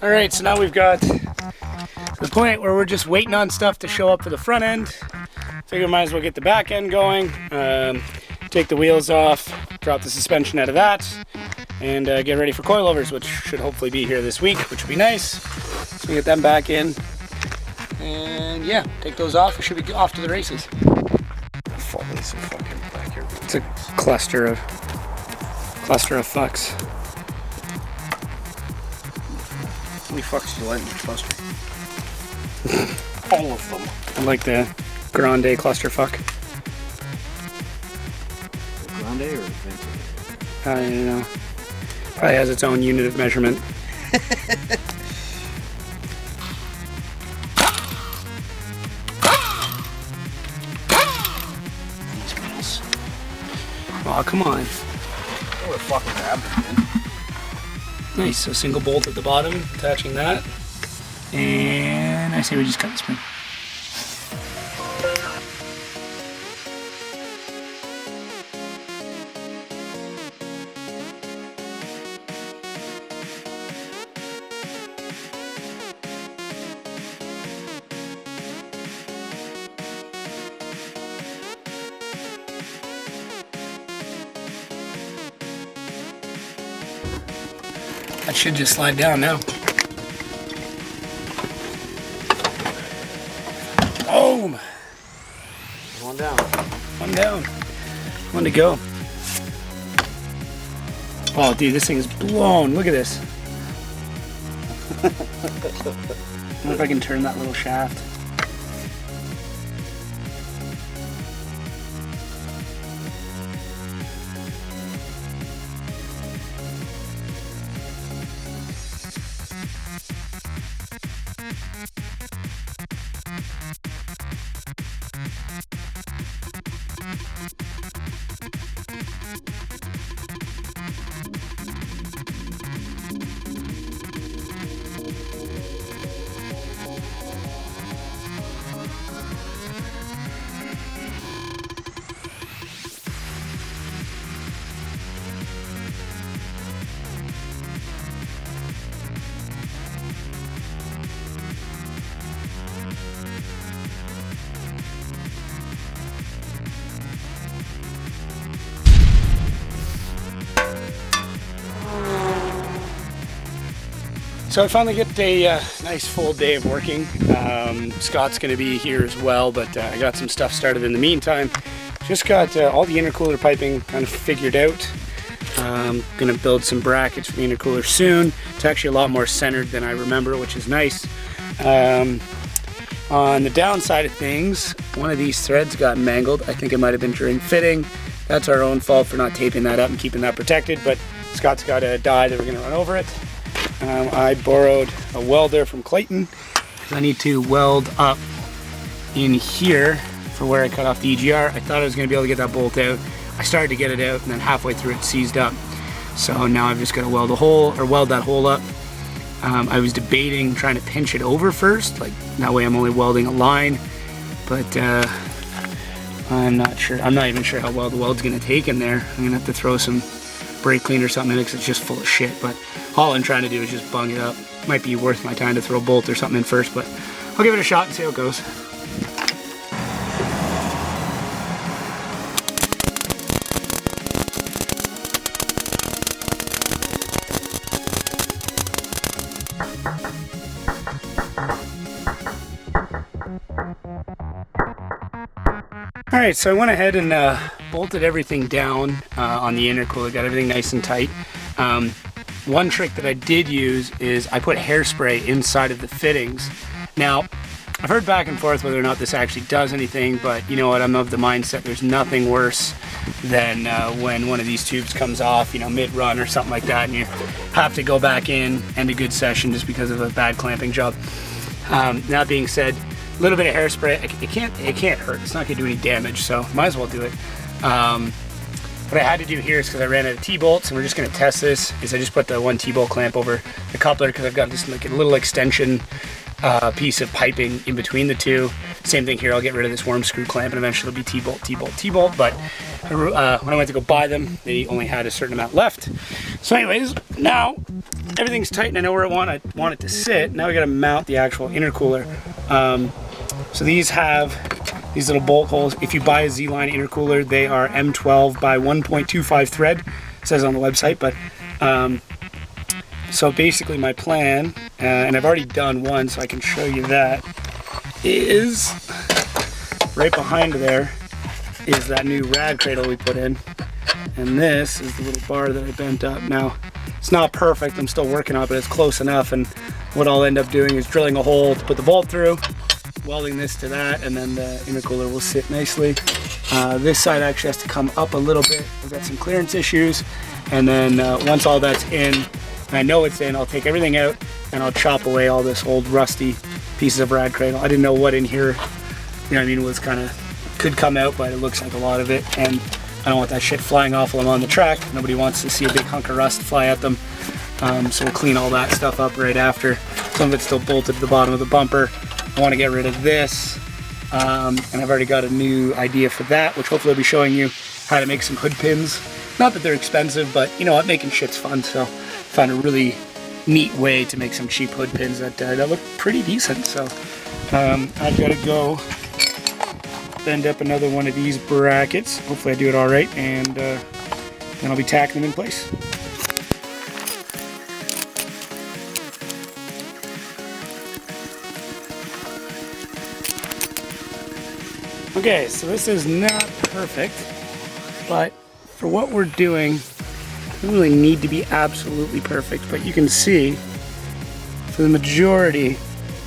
All right, so now we've got the point where we're just waiting on stuff to show up for the front end. Figure might as well get the back end going. Take the wheels off, drop the suspension out of that, and get ready for coilovers, which should hopefully be here this week, which would be nice. So we get them back in, and yeah, take those off. We should be off to the races. It's a cluster of fucks. How many fucks do you like in the cluster? All of them. I like the Grande clusterfuck. Grande or Adventure? I don't know. Probably has its own unit of measurement. These wheels. Oh, come on. Oh, what a fucking rabbit, man. Nice, so single bolt at the bottom, attaching that. And I say we just cut the spring. That should just slide down now. Boom! One down. One down. One to go. Oh, dude, this thing is blown. Look at this. I wonder if I can turn that little shaft. So I finally get a nice full day of working. Scott's going to be here as well, but I got some stuff started in the meantime. Just got all the intercooler piping kind of figured out. Going to build some brackets for the intercooler soon. It's actually a lot more centered than I remember, which is nice. On the downside of things, one of these threads got mangled. I think it might have been during fitting. That's our own fault for not taping that up and keeping that protected, but Scott's got a die that we're going to run over it. I borrowed a welder from Clayton because I need to weld up in here for where I cut off the EGR. I thought I was going to be able to get that bolt out. I started to get it out, and then halfway through it seized up. So now I've just got to weld a hole, or weld that hole up. I was debating trying to pinch it over first, like that way I'm only welding a line, but I'm not sure. I'm not even sure how well the weld's going to take in there. I'm going to have to throw some brake clean or something in it because it's just full of shit. But all I'm trying to do is just bung it up. Might be worth my time to throw a bolt or something in first, but I'll give it a shot and see how it goes. Alright, so I went ahead and bolted everything down on the intercooler, got everything nice and tight. One trick that I did use is I put hairspray inside of the fittings. Now, I've heard back and forth whether or not this actually does anything, but you know what, I'm of the mindset there's nothing worse than when one of these tubes comes off, you know, mid-run or something like that, and you have to go back in, end a good session just because of a bad clamping job. That being said, a little bit of hairspray, it can't hurt. It's not gonna do any damage, so might as well do it. What I had to do here is because I ran out of T-bolts, and we're just gonna test this, is I just put the one T-bolt clamp over the coupler because I've got this like a little extension piece of piping in between the two. Same thing here, I'll get rid of this worm screw clamp and eventually it'll be T-bolt, T-bolt, T-bolt, but when I went to go buy them, they only had a certain amount left. So anyways, now everything's tight and I know where I want it to sit. Now we gotta mount the actual intercooler. So these have these little bolt holes. If you buy a Z-Line intercooler, they are M12 by 1.25 thread, it says on the website, but so basically my plan, and I've already done one so I can show you that, is right behind there is that new rad cradle we put in, and this is the little bar that I bent up. Now it's not perfect, I'm still working on it, but it's close enough, and what I'll end up doing is drilling a hole to put the bolt through, welding this to that, and then the intercooler will sit nicely. This side actually has to come up a little bit. We've got some clearance issues, and then once all that's in, and I know it's in, I'll take everything out and I'll chop away all this old rusty pieces of rad cradle. I didn't know what in here, you know what I mean, was kind of, could come out, but it looks like a lot of it, and I don't want that shit flying off while I'm on the track. Nobody wants to see a big hunk of rust fly at them. So we'll clean all that stuff up right after. Some of it's still bolted to the bottom of the bumper. I want to get rid of this, and I've already got a new idea for that, which hopefully I'll be showing you how to make some hood pins. Not that they're expensive, but you know what, making shit's fun, so I found a really neat way to make some cheap hood pins that look pretty decent. So I've got to go bend up another one of these brackets. Hopefully I do it all right, and then I'll be tacking them in place. Okay, so this is not perfect, but for what we're doing, we really need to be absolutely perfect, but you can see for the majority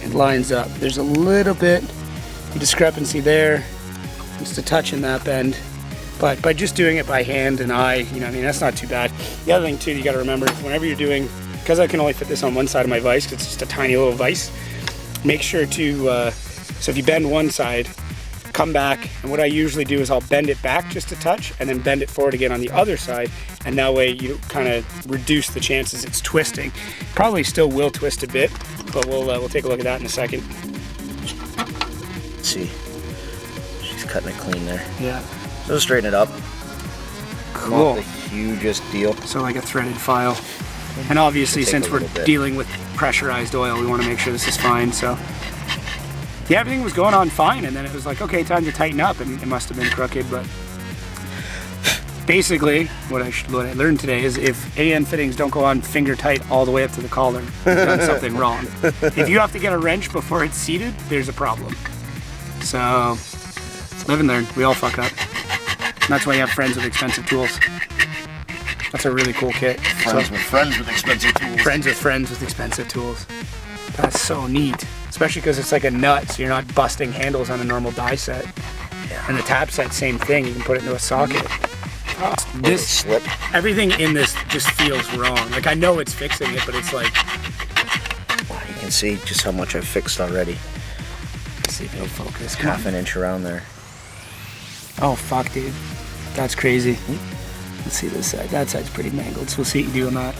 it lines up. There's a little bit of discrepancy there, just a touch in that bend, but by just doing it by hand and eye, you know what I mean, that's not too bad. The other thing too you got to remember is whenever you're doing, because I can only fit this on one side of my vise because it's just a tiny little vise, make sure to, so if you bend one side, come back, and what I usually do is I'll bend it back just a touch and then bend it forward again on the other side, and that way you kind of reduce the chances it's twisting. Probably still will twist a bit, but we'll take a look at that in a second. Let's see, she's cutting it clean there. Yeah. So straighten it up. Cool. Not the hugest deal. So like a threaded file. And obviously since we're dealing with pressurized oil, we want to make sure this is fine, so. Yeah, everything was going on fine, and then it was like, okay, time to tighten up, and it must have been crooked, but basically, what I learned today is if AN fittings don't go on finger tight all the way up to the collar, you've done something wrong. If you have to get a wrench before it's seated, there's a problem. So, live and learn. We all fuck up. And that's why you have friends with expensive tools. That's a really cool kit. Friends with expensive tools. Friends with expensive tools. That's so neat. Especially because it's like a nut, so you're not busting handles on a normal die set. Yeah. And the tap set, same thing. You can put it into a socket. This slip. Everything in this just feels wrong. Like I know it's fixing it, but it's like. You can see just how much I've fixed already. Let's see if it'll focus. Half an inch around there. Oh fuck, dude, that's crazy. Let's see this side. That side's pretty mangled, so we'll see what you do on that.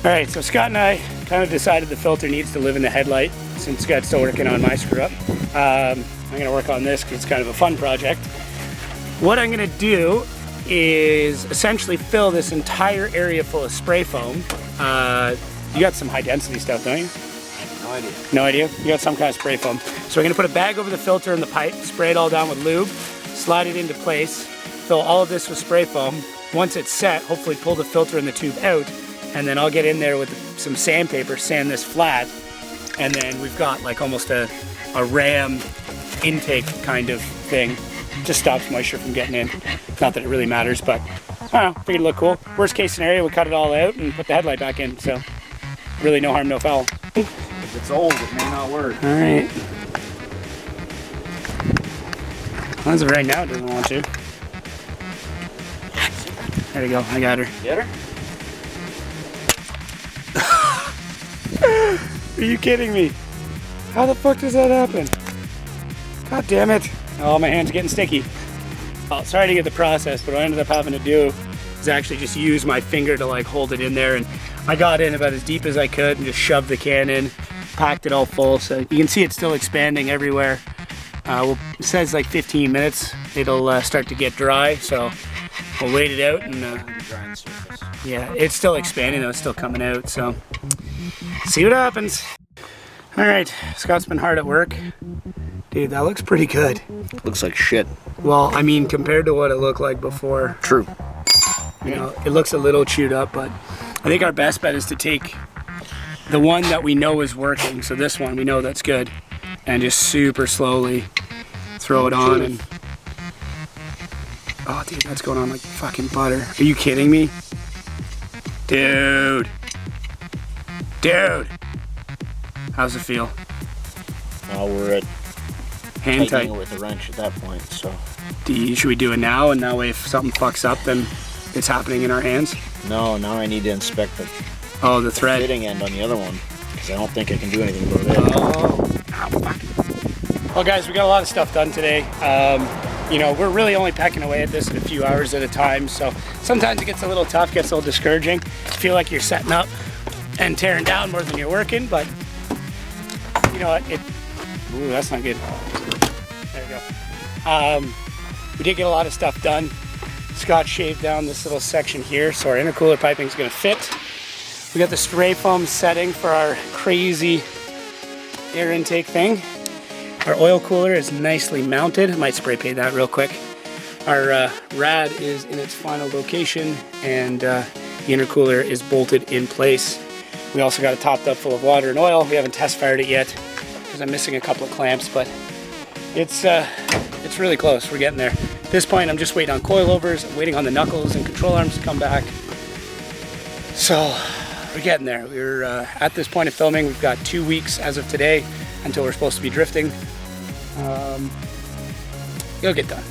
All right, so Scott and I kind of decided the filter needs to live in the headlight since Scott's still working on my screw up. I'm gonna work on this because it's kind of a fun project. What I'm gonna do is essentially fill this entire area full of spray foam. You got some high density stuff, don't you? No idea. No idea? You got some kind of spray foam. So we're gonna put a bag over the filter and the pipe, spray it all down with lube, slide it into place, fill all of this with spray foam. Once it's set, hopefully pull the filter and the tube out, and then I'll get in there with some sandpaper, sand this flat, and then we've got like almost a ram intake kind of thing. Just stops moisture from getting in. Not that it really matters, but I don't know, figured it'd look cool. Worst case scenario, we cut it all out and put the headlight back in, so really no harm, no foul. If it's old, it may not work. All right. As of right now, it doesn't want to. There we go, I got her. Get her? Are you kidding me? How the fuck does that happen? God damn it. Oh, my hand's getting sticky. Oh, sorry to get the process, but what I ended up having to do is actually just use my finger to like hold it in there, and I got in about as deep as I could and just shoved the can in, packed it all full, so you can see it's still expanding everywhere. It says like 15 minutes. It'll start to get dry, so we'll wait it out. And Drying surface. yeah, it's still expanding though. It's still coming out. So see what happens. All right, Scott's been hard at work. Dude, that looks pretty good. Looks like shit. Well, I mean, compared to what it looked like before, True. you know, it looks a little chewed up, but I think our best bet is to take the one that we know is working. So this one, we know that's good, and just super slowly throw it on. And oh, dude, that's going on like fucking butter. Are you kidding me? Dude. How's it feel? Now we're at Hand tightening tight. it with a wrench at that point, so. Should we do it now? And that way if something fucks up, then it's happening in our hands? No, now I need to inspect the Oh, the thread. fitting end on the other one, because I don't think I can do anything about it. Oh, fuck. Well, guys, we got a lot of stuff done today. You know, we're really only pecking away at this in a few hours at a time, so sometimes it gets a little tough, gets a little discouraging. You feel like you're setting up and tearing down more than you're working, but you know what? Ooh, that's not good. There we go. We did get a lot of stuff done. Scott shaved down this little section here, so our intercooler piping is going to fit. We got the spray foam setting for our crazy air intake thing. Our oil cooler is nicely mounted. I might spray paint that real quick. Our rad is in its final location, and the intercooler is bolted in place. We also got it topped up full of water and oil. We haven't test fired it yet because I'm missing a couple of clamps, but it's really close. We're getting there. At this point, I'm just waiting on coilovers. I'm waiting on the knuckles and control arms to come back. So we're getting there. We're at this point of filming. We've got 2 weeks as of today until we're supposed to be drifting. It'll get done.